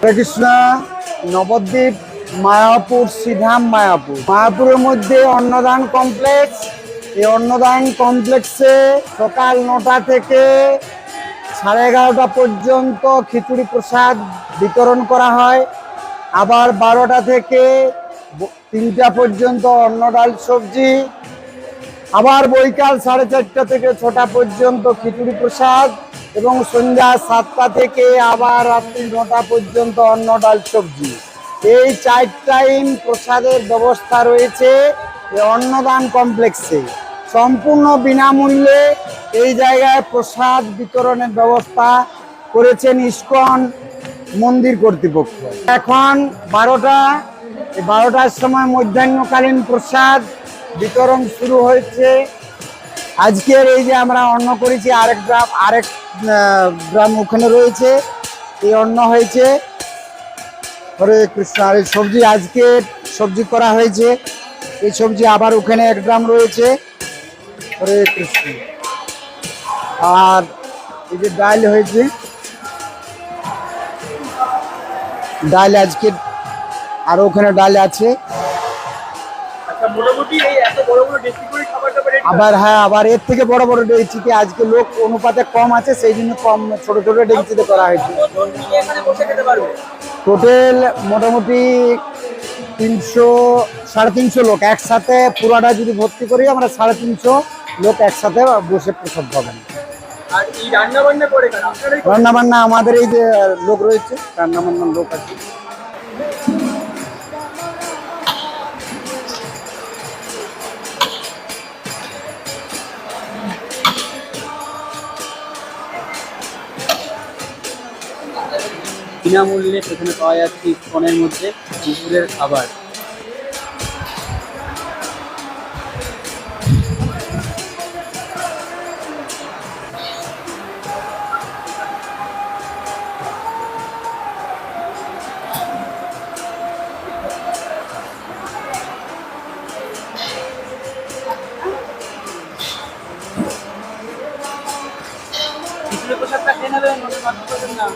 হরে কৃষ্ণ। নবদ্বীপ, মায়াপুর, শ্রীধাম মায়াপুর। মায়াপুরের মধ্যে অন্নদান কমপ্লেক্স। এই অন্নদান কমপ্লেক্সে সকাল 9টা থেকে 11:30 পর্যন্ত খিচুড়ি প্রসাদ বিতরণ করা হয়। আবার 12টা থেকে 3টা পর্যন্ত অন্ন ডাল সবজি। আবার বৈকাল 4:30 থেকে 6টা পর্যন্ত খিচুড়ি প্রসাদ এবং সন্ধ্যা 7টা থেকে আবার রাত্রি 9টা পর্যন্ত অন্ন ডাল সবজি। এই 4 টাইম প্রসাদের ব্যবস্থা রয়েছে এই অন্নদান কমপ্লেক্সে। সম্পূর্ণ বিনামূল্যে এই জায়গায় প্রসাদ বিতরণের ব্যবস্থা করেছেন ইস্কন মন্দির কর্তৃপক্ষ। এখন 12টার সময় মধ্যাহ্নকালীন প্রসাদ বিতরণ শুরু হয়েছে। আজকের এই যে আমরা অন্ন করেছি, আরেক গ্রাম ওখানে রয়েছে, এই অন্ন হয়েছে। হরে কৃষ্ণ। আর এই সবজি আজকে সবজি করা হয়েছে, এই সবজি আবার ওখানে 1 গ্রাম রয়েছে। হরে কৃষ্ণ। আর এই যে ডাল হয়েছে, ডাল আজকে আর ওখানে ডাল আছে। আবার হ্যাঁ, আবার এর থেকে বড় বড় ডেকচিতে আজকে লোক অনুপাতে কম আছে, সেই জন্য কম ছোট ছোট ডেকচিতে করা হয়েছে। টোটাল মোটামুটি 300-350 লোক একসাথে, পুরাটা যদি ভর্তি করি আমরা 350 লোক একসাথে বসে প্রসাদ পাবেন। রান্না বান্না আমাদের এই যে লোক রয়েছে, রান্না বান্নার লোক আছে। বিনামূল্যে সেখানে পাওয়া যাচ্ছে ইস্কনের মধ্যে দুপুরের খাবার। খিচুড়ি প্রসাদটা খেয়ে নেবেন, না